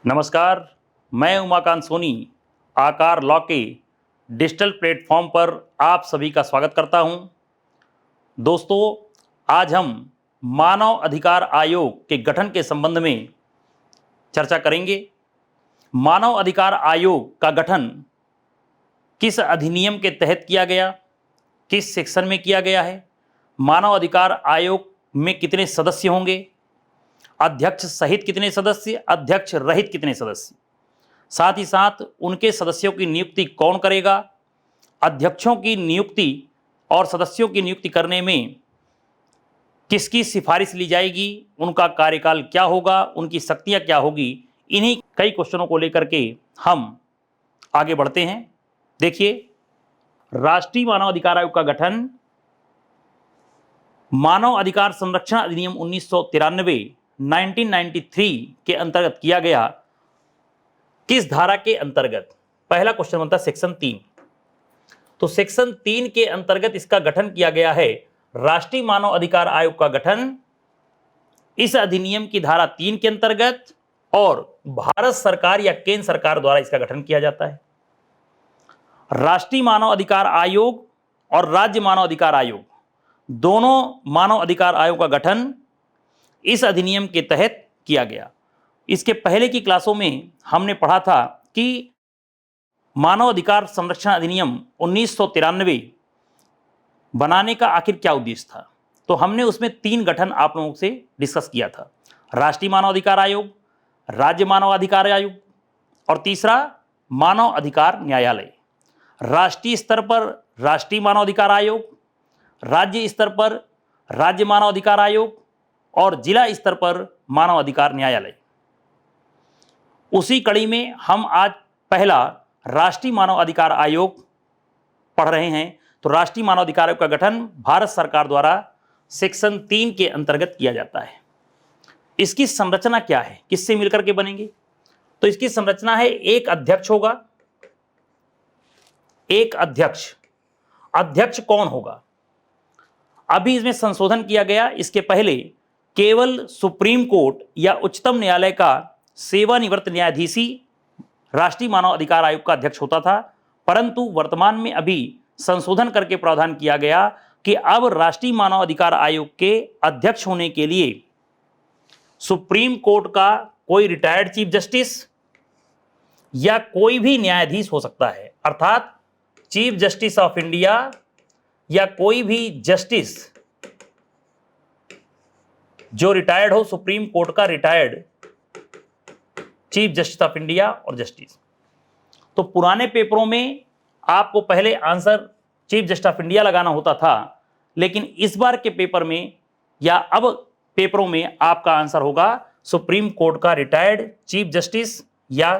नमस्कार, मैं उमाकांत सोनी आकार लॉ के डिजिटल प्लेटफॉर्म पर आप सभी का स्वागत करता हूं। दोस्तों, आज हम मानव अधिकार आयोग के गठन के संबंध में चर्चा करेंगे। मानव अधिकार आयोग का गठन किस अधिनियम के तहत किया गया, किस सेक्शन में किया गया है, मानव अधिकार आयोग में कितने सदस्य होंगे, अध्यक्ष सहित कितने सदस्य, अध्यक्ष रहित कितने सदस्य, साथ ही साथ उनके सदस्यों की नियुक्ति कौन करेगा, अध्यक्षों की नियुक्ति और सदस्यों की नियुक्ति करने में किसकी सिफारिश ली जाएगी, उनका कार्यकाल क्या होगा, उनकी शक्तियां क्या होगी, इन्हीं कई क्वेश्चनों को लेकर के हम आगे बढ़ते हैं। देखिए, राष्ट्रीय मानव अधिकार आयोग का गठन मानव अधिकार संरक्षण अधिनियम 1993 के अंतर्गत किया गया। किस धारा के अंतर्गत? पहला क्वेश्चन बनता है सेक्शन 3। तो सेक्शन 3 के अंतर्गत इसका गठन किया गया है। राष्ट्रीय मानव अधिकार आयोग का गठन इस अधिनियम की धारा 3 के अंतर्गत और भारत सरकार या केंद्र सरकार द्वारा इसका गठन किया जाता है। राष्ट्रीय मानव अधिकार आयोग और राज्य मानव अधिकार आयोग, दोनों मानव अधिकार आयोग का गठन इस अधिनियम के तहत किया गया। इसके पहले की क्लासों में हमने पढ़ा था कि मानव अधिकार संरक्षण अधिनियम 1993 बनाने का आखिर क्या उद्देश्य था। तो हमने उसमें 3 गठन आप लोगों से डिस्कस किया था: राष्ट्रीय मानव अधिकार आयोग, राज्य मानव अधिकार आयोग और तीसरा मानव अधिकार न्यायालय। राष्ट्रीय स्तर पर राष्ट्रीय मानव अधिकार आयोग, राज्य स्तर पर राज्य मानव अधिकार आयोग और जिला स्तर पर मानव अधिकार न्यायालय। उसी कड़ी में हम आज पहला राष्ट्रीय मानव अधिकार आयोग पढ़ रहे हैं। तो राष्ट्रीय मानव अधिकार आयोग का गठन भारत सरकार द्वारा सेक्शन 3 के अंतर्गत किया जाता है। इसकी संरचना क्या है, किससे मिलकर के बनेंगे? तो इसकी संरचना है, एक अध्यक्ष होगा। एक अध्यक्ष। अध्यक्ष कौन होगा? अभी इसमें संशोधन किया गया। इसके पहले केवल सुप्रीम कोर्ट या उच्चतम न्यायालय का सेवानिवृत्त न्यायाधीश ही राष्ट्रीय मानव अधिकार आयोग का अध्यक्ष होता था, परंतु वर्तमान में अभी संशोधन करके प्रावधान किया गया कि अब राष्ट्रीय मानव अधिकार आयोग के अध्यक्ष होने के लिए सुप्रीम कोर्ट का कोई रिटायर्ड चीफ जस्टिस या कोई भी न्यायाधीश हो सकता है, अर्थात चीफ जस्टिस ऑफ इंडिया या कोई भी जस्टिस जो रिटायर्ड हो, सुप्रीम कोर्ट का retired chief justice of India और जस्टिस। तो पुराने पेपरों में आपको पहले answer chief justice of India लगाना होता था, लेकिन इस बार के पेपर में या अब पेपरों में आपका आंसर होगा सुप्रीम कोर्ट का रिटायर्ड चीफ जस्टिस या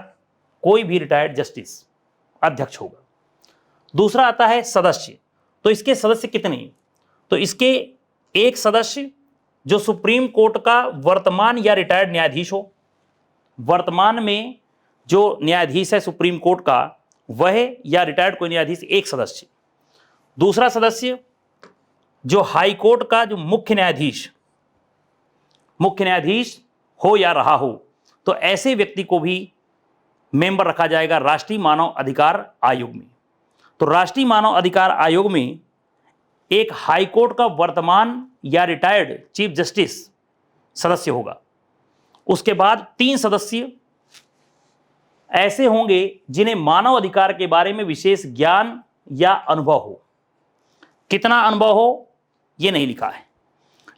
कोई भी रिटायर्ड जस्टिस अध्यक्ष होगा। दूसरा आता है सदस्य। तो इसके सदस्य कितने? तो इसके एक सदस्य जो सुप्रीम कोर्ट का वर्तमान या रिटायर्ड न्यायाधीश हो। वर्तमान में जो न्यायाधीश है सुप्रीम कोर्ट का, वह या रिटायर्ड कोई न्यायाधीश, एक सदस्य। दूसरा सदस्य जो हाई कोर्ट का जो मुख्य न्यायाधीश हो या रहा हो, तो ऐसे व्यक्ति को भी मेंबर रखा जाएगा राष्ट्रीय मानव अधिकार आयोग में। तो राष्ट्रीय मानव अधिकार आयोग में एक हाई कोर्ट का वर्तमान या रिटायर्ड चीफ जस्टिस सदस्य होगा। उसके बाद 3 सदस्य ऐसे होंगे जिन्हें मानव अधिकार के बारे में विशेष ज्ञान या अनुभव हो। कितना अनुभव हो यह नहीं लिखा है,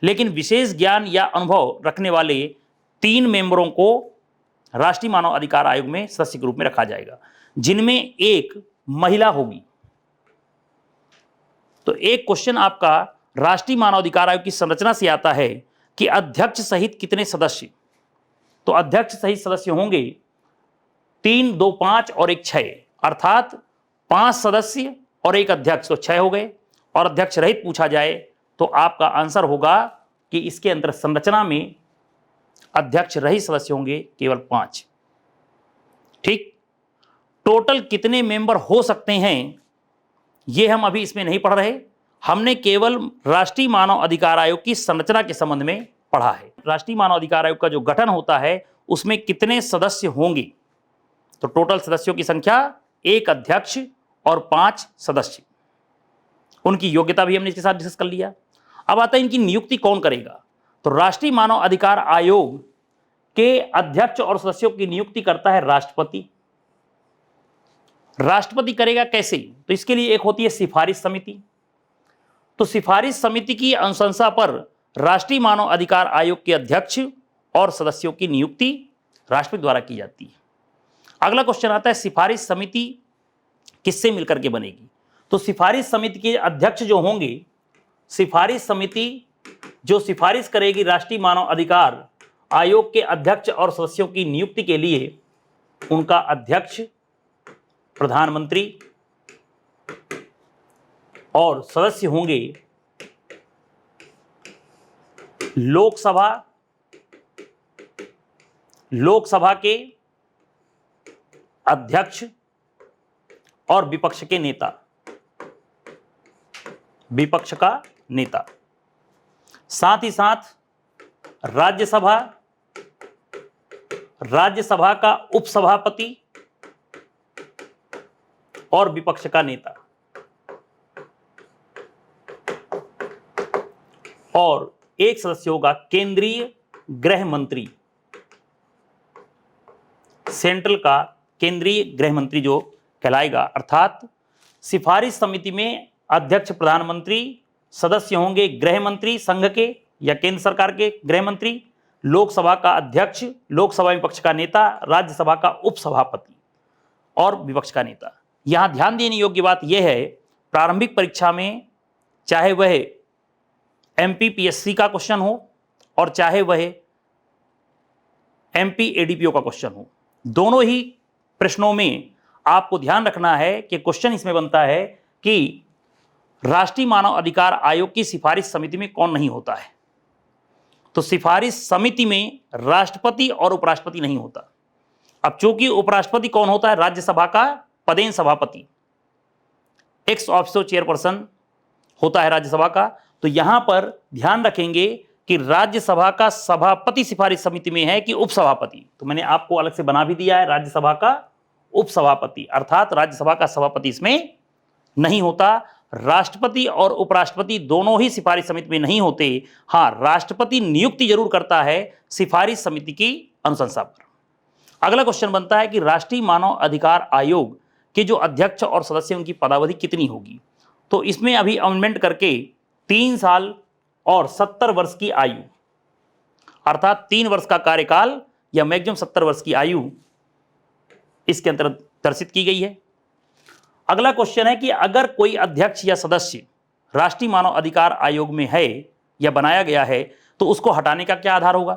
लेकिन विशेष ज्ञान या अनुभव रखने वाले 3 मेंबरों को राष्ट्रीय मानव अधिकार आयोग में सदस्य के रूप में रखा जाएगा, जिनमें एक महिला होगी। तो एक क्वेश्चन आपका राष्ट्रीय मानव अधिकार आयोग की संरचना से आता है कि अध्यक्ष सहित कितने सदस्य? तो अध्यक्ष सहित सदस्य होंगे 3, 2, 5 और 1, 6, अर्थात 5 सदस्य और एक अध्यक्ष, तो 6 हो गए। और अध्यक्ष रहित पूछा जाए तो आपका आंसर होगा कि इसके अंदर संरचना में अध्यक्ष रहित सदस्य होंगे केवल 5। ठीक। टोटल कितने मेंबर हो सकते हैं यह हम अभी इसमें नहीं पढ़ रहे। हमने केवल राष्ट्रीय मानव अधिकार आयोग की संरचना के संबंध में पढ़ा है। राष्ट्रीय मानव अधिकार आयोग का जो गठन होता है उसमें कितने सदस्य होंगे? तो टोटल सदस्यों की संख्या 1 अध्यक्ष और 5 सदस्य। उनकी योग्यता भी हमने इसके साथ डिस्कस कर लिया। अब आता है इनकी नियुक्ति कौन करेगा। तो राष्ट्रीय मानव अधिकार आयोग के अध्यक्ष और सदस्यों की नियुक्ति करता है राष्ट्रपति। राष्ट्रपति करेगा कैसे? तो इसके लिए एक होती है सिफारिश समिति। तो सिफारिश समिति की अनुशंसा पर राष्ट्रीय मानव अधिकार आयोग के अध्यक्ष और सदस्यों की नियुक्ति राष्ट्रपति द्वारा की जाती है। अगला क्वेश्चन आता है सिफारिश समिति किससे मिलकर के बनेगी? तो सिफारिश समिति के अध्यक्ष जो होंगे, सिफारिश समिति जो सिफारिश करेगी राष्ट्रीय मानव अधिकार आयोग के अध्यक्ष और सदस्यों की नियुक्ति के लिए, उनका अध्यक्ष प्रधानमंत्री और सदस्य होंगे लोकसभा के अध्यक्ष और विपक्ष के नेता, विपक्ष का नेता। साथ ही साथ राज्यसभा का उपसभापति और विपक्ष का नेता, और एक सदस्य होगा केंद्रीय गृह मंत्री, सेंट्रल का केंद्रीय गृह मंत्री जो कहलाएगा। अर्थात सिफारिश समिति में अध्यक्ष प्रधानमंत्री, सदस्य होंगे गृह मंत्री संघ के या केंद्र सरकार के गृह मंत्री, लोकसभा का अध्यक्ष, लोकसभा विपक्ष का नेता, राज्यसभा का उपसभापति और विपक्ष का नेता। यहां ध्यान देने योग्य बात यह है, प्रारंभिक परीक्षा में चाहे वह एमपीपीएससी का क्वेश्चन हो और चाहे वह एमपीएडीपीओ का क्वेश्चन हो, दोनों ही प्रश्नों में आपको ध्यान रखना है कि क्वेश्चन इसमें बनता है कि राष्ट्रीय मानव अधिकार आयोग की सिफारिश समिति में कौन नहीं होता है। तो सिफारिश समिति में राष्ट्रपति और उपराष्ट्रपति नहीं होता। अब चूंकि उपराष्ट्रपति कौन होता है? राज्यसभा का पदेन सभापति, एक्स ऑफिसो चेयरपर्सन होता है राज्यसभा का। तो यहां पर ध्यान रखेंगे कि राज्यसभा का सभापति सिफारिश समिति में है कि उपसभापति। तो मैंने आपको अलग से बना भी दिया है, राज्यसभा का उपसभापति, अर्थात राज्यसभा का सभापति इसमें नहीं होता। राष्ट्रपति और उपराष्ट्रपति दोनों ही सिफारिश समिति में नहीं होते। हां, राष्ट्रपति नियुक्ति जरूर करता है सिफारिश समिति की अनुशंसा पर। अगला क्वेश्चन बनता है कि राष्ट्रीय मानव अधिकार आयोग के जो अध्यक्ष और सदस्य उनकी पदावधि कितनी होगी? तो इसमें अभी अमेंडमेंट करके 3 साल और 70 वर्ष की आयु, अर्थात 3 वर्ष का कार्यकाल या मैक्सिमम 70 वर्ष की आयु इसके अंतर्गत दर्शित की गई है। अगला क्वेश्चन है कि अगर कोई अध्यक्ष या सदस्य राष्ट्रीय मानव अधिकार आयोग में है या बनाया गया है तो उसको हटाने का क्या आधार होगा?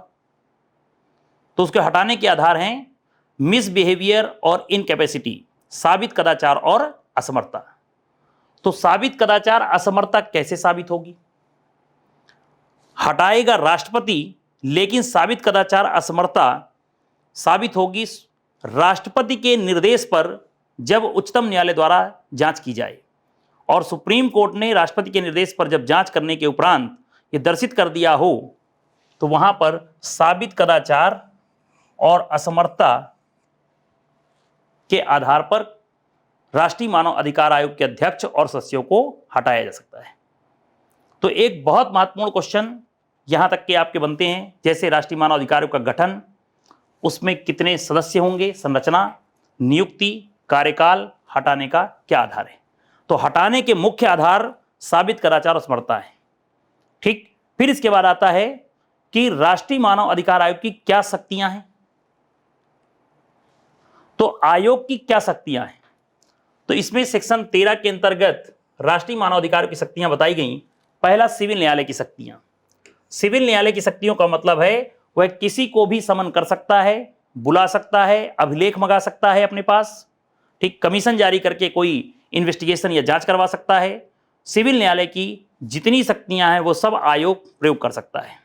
तो उसके हटाने के आधार हैं मिसबिहेवियर और इनकैपेसिटी, साबित कदाचार और असमर्थता। तो साबित कदाचार असमर्थता कैसे साबित होगी? हटाएगा राष्ट्रपति, लेकिन साबित कदाचार असमर्थता साबित होगी राष्ट्रपति के निर्देश पर जब उच्चतम न्यायालय द्वारा जांच की जाए। और सुप्रीम कोर्ट ने राष्ट्रपति के निर्देश पर जब जांच करने के उपरांत यह दर्शित कर दिया हो तो वहां पर साबित कदाचार और असमर्थता के आधार पर राष्ट्रीय मानव अधिकार आयोग के अध्यक्ष और सदस्यों को हटाया जा सकता है। तो एक बहुत महत्वपूर्ण क्वेश्चन यहां तक के आपके बनते हैं, जैसे राष्ट्रीय मानव अधिकार आयोग का गठन, उसमें कितने सदस्य होंगे, संरचना, नियुक्ति, कार्यकाल, हटाने का क्या आधार है? तो हटाने के मुख्य आधार साबित कदाचार और असमर्थता है। ठीक, फिर इसके बाद आता है कि राष्ट्रीय मानव अधिकार आयोग की क्या शक्तियां हैं। तो आयोग की क्या शक्तियां हैं? तो इसमें सेक्शन 13 के अंतर्गत राष्ट्रीय मानव अधिकार की शक्तियां बताई गई। पहला, सिविल न्यायालय की शक्तियां। सिविल न्यायालय की शक्तियों का मतलब है वह किसी को भी समन कर सकता है, बुला सकता है, अभिलेख मंगा सकता है अपने पास, ठीक, कमीशन जारी करके कोई इन्वेस्टिगेशन या जांच करवा सकता है। सिविल न्यायालय की जितनी शक्तियां हैं वो सब आयोग प्रयोग कर सकता है।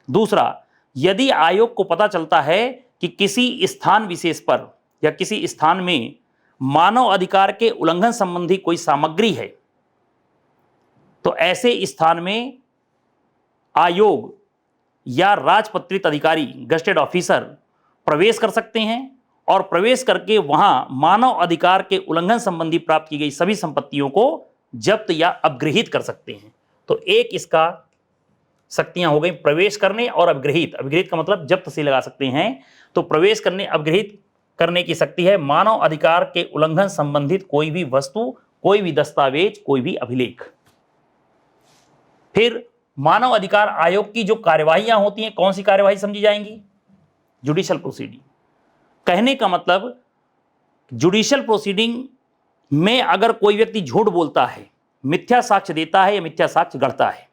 दूसरा, यदि आयोग को पता चलता है कि किसी स्थान विशेष पर या किसी स्थान में मानव अधिकार के उल्लंघन संबंधी कोई सामग्री है, तो ऐसे स्थान में आयोग या राजपत्रित अधिकारी, गजेटेड ऑफिसर, प्रवेश कर सकते हैं और प्रवेश करके वहां मानव अधिकार के उल्लंघन संबंधी प्राप्त की गई सभी संपत्तियों को जब्त या अपगृहित कर सकते हैं। तो एक इसका शक्तियां हो गई प्रवेश करने और अपगृहित। अपगृहित का मतलब जब्त से लगा सकते हैं। तो प्रवेश करने अपगृहित करने की शक्ति है मानव अधिकार के उल्लंघन संबंधित कोई भी वस्तु, कोई भी दस्तावेज, कोई भी अभिलेख। फिर मानव अधिकार आयोग की जो कार्यवाहियां होती हैं, कौन सी कार्यवाही समझी जाएंगी? Judicial proceeding. कहने का मतलब जुडिशियल प्रोसीडिंग में अगर कोई व्यक्ति झूठ बोलता है, मिथ्या साक्ष्य देता है या मिथ्या साक्ष्य गढ़ता है,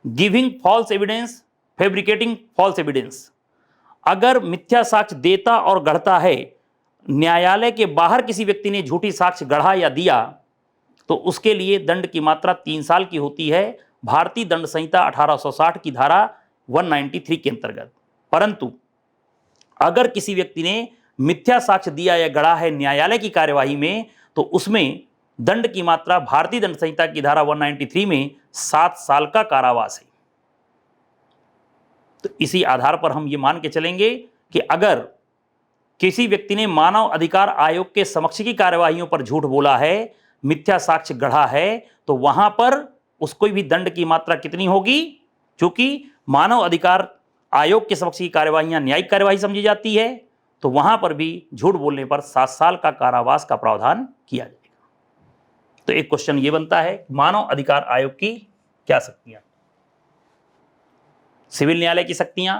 giving false evidence, fabricating false evidence, अगर मिथ्या साक्ष्य देता और गढ़ता है, न्यायालय के बाहर किसी व्यक्ति ने झूठी साक्ष्य गढ़ा या दिया, तो उसके लिए दंड की मात्रा 3 साल की होती है भारतीय दंड संहिता 1860 की धारा 193 के अंतर्गत। परंतु अगर किसी व्यक्ति ने मिथ्या साक्ष्य दिया या गढ़ा है न्यायालय की कार्यवाही में, तो उसमें दंड की मात्रा भारतीय दंड संहिता की धारा 193 में 7 साल का कारावास है। तो इसी आधार पर हम ये मान के चलेंगे कि अगर किसी व्यक्ति ने मानव अधिकार आयोग के समक्ष की कार्यवाहियों पर झूठ बोला है, मिथ्या साक्ष्य गढ़ा है, तो वहां पर उसको भी दंड की मात्रा कितनी होगी? क्योंकि मानव अधिकार आयोग के समक्ष की कार्यवाहियां न्यायिक कार्यवाही समझी जाती है, तो वहां पर भी झूठ बोलने पर 7 साल का कारावास का प्रावधान किया जाएगा। तो एक क्वेश्चन ये बनता है, मानव अधिकार आयोग की क्या शक्तियां? सिविल न्यायालय की शक्तियां,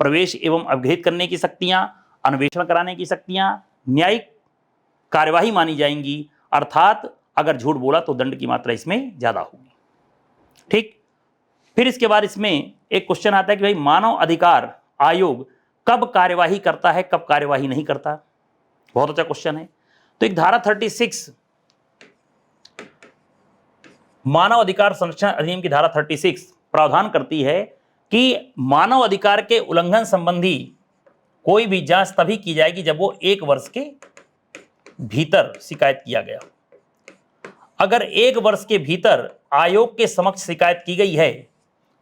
प्रवेश एवं अपगृहित करने की शक्तियां, अन्वेषण कराने की शक्तियां, न्यायिक कार्यवाही मानी जाएंगी। अर्थात अगर झूठ बोला तो दंड की मात्रा इसमें ज्यादा होगी। ठीक। फिर इसके बाद इसमें एक क्वेश्चन आता है कि भाई मानव अधिकार आयोग कब कार्यवाही करता है, कब कार्यवाही नहीं करता? बहुत अच्छा क्वेश्चन है। तो एक धारा 36 मानव अधिकार संरक्षण अधिनियम की धारा 36 प्रावधान करती है कि मानव अधिकार के उल्लंघन संबंधी कोई भी जांच तभी की जाएगी जब वो 1 वर्ष के भीतर शिकायत किया गया। अगर 1 वर्ष के भीतर आयोग के समक्ष शिकायत की गई है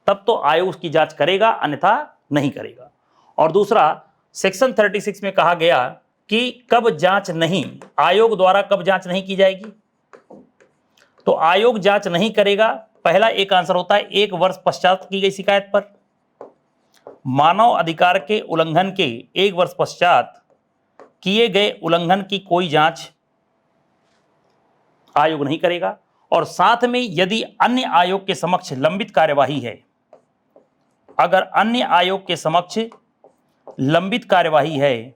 तब तो आयोग उसकी जांच करेगा, अन्यथा नहीं करेगा। और दूसरा, सेक्शन 36 में कहा गया कि कब जांच नहीं, आयोग द्वारा कब जांच नहीं की जाएगी? तो आयोग जांच नहीं करेगा। पहला एक आंसर होता है 1 वर्ष पश्चात की गई शिकायत पर। मानव अधिकार के उल्लंघन के 1 वर्ष पश्चात किए गए उल्लंघन की कोई जांच आयोग नहीं करेगा। और साथ में यदि अन्य आयोग के समक्ष लंबित कार्यवाही है, अगर अन्य आयोग के समक्ष लंबित कार्यवाही है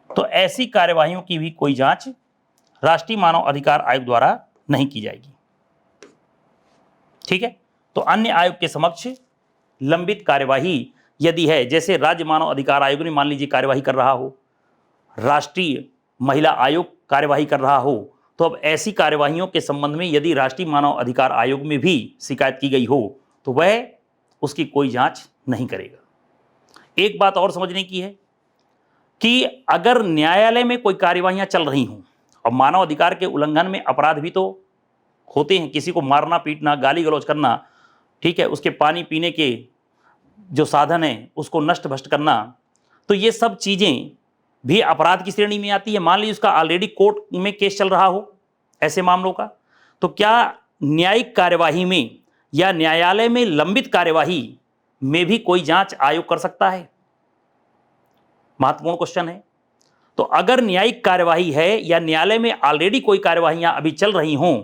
तो ऐसी कार्यवाहियों की भी कोई जांच राष्ट्रीय मानव अधिकार आयोग द्वारा नहीं की जाएगी। ठीक है। तो अन्य आयोग के समक्ष लंबित कार्यवाही यदि है, जैसे राज्य मानव अधिकार आयोग ने मान लीजिए कार्यवाही कर रहा हो, राष्ट्रीय महिला आयोग कार्यवाही कर रहा हो, तो अब ऐसी कार्यवाहियों के संबंध में यदि राष्ट्रीय मानव अधिकार आयोग में भी शिकायत की गई हो तो वह उसकी कोई जांच नहीं करेगा। एक बात और समझने की है कि अगर न्यायालय में कोई कार्यवाहियां चल रही हों, और मानव अधिकार के उल्लंघन में अपराध भी तो होते हैं, किसी को मारना, पीटना, गाली गलौज करना, ठीक है, उसके पानी पीने के जो साधन है उसको नष्ट भ्रष्ट करना, तो ये सब चीजें भी अपराध की श्रेणी में आती है। मान लीजिए उसका ऑलरेडी कोर्ट में केस चल रहा हो ऐसे मामलों का, तो क्या न्यायिक कार्यवाही में या न्यायालय में लंबित कार्यवाही में भी कोई जांच आयोग कर सकता है? महत्वपूर्ण क्वेश्चन है। तो अगर न्यायिक कार्यवाही है या न्यायालय में ऑलरेडी कोई कार्यवाहियां अभी चल रही हों,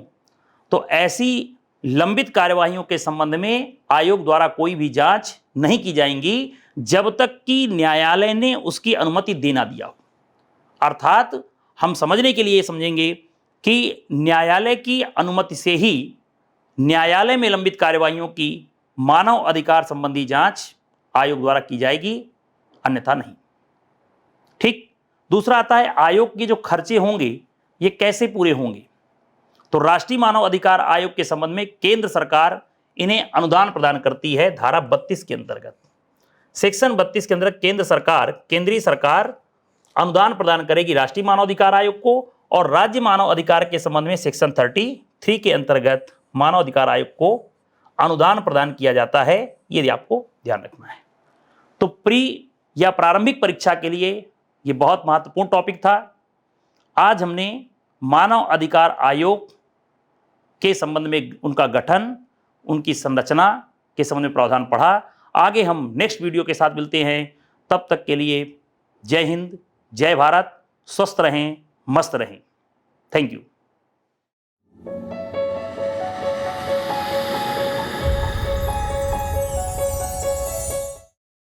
तो ऐसी लंबित कार्यवाहियों के संबंध में आयोग द्वारा कोई भी जांच नहीं की जाएंगी जब तक कि न्यायालय ने उसकी अनुमति देना दिया हो। अर्थात हम समझने के लिए समझेंगे कि न्यायालय की अनुमति से ही न्यायालय में लंबित कार्यवाहियों की मानव अधिकार संबंधी जांच आयोग द्वारा की जाएगी, अन्यथा नहीं। ठीक। दूसरा आता है आयोग के जो खर्चे होंगे ये कैसे पूरे होंगे? तो राष्ट्रीय मानव अधिकार आयोग के संबंध में केंद्र सरकार इन्हें अनुदान प्रदान करती है धारा 32 के अंतर्गत। सेक्शन 32 के अंतर्गत केंद्र सरकार, केंद्रीय सरकार अनुदान प्रदान करेगी राष्ट्रीय मानव अधिकार आयोग को, और राज्य मानव अधिकार के संबंध में सेक्शन 33 के अंतर्गत मानव अधिकार आयोग को अनुदान प्रदान किया जाता है। ये आपको ध्यान रखना है। तो प्री या प्रारंभिक परीक्षा के लिए यह बहुत महत्वपूर्ण टॉपिक था। आज हमने मानव अधिकार आयोग के संबंध में, उनका गठन, उनकी संरचना के संबंध में प्रावधान पढ़ा। आगे हम नेक्स्ट वीडियो के साथ मिलते हैं। तब तक के लिए जय हिंद, जय भारत, स्वस्थ रहें, मस्त रहें। Thank you.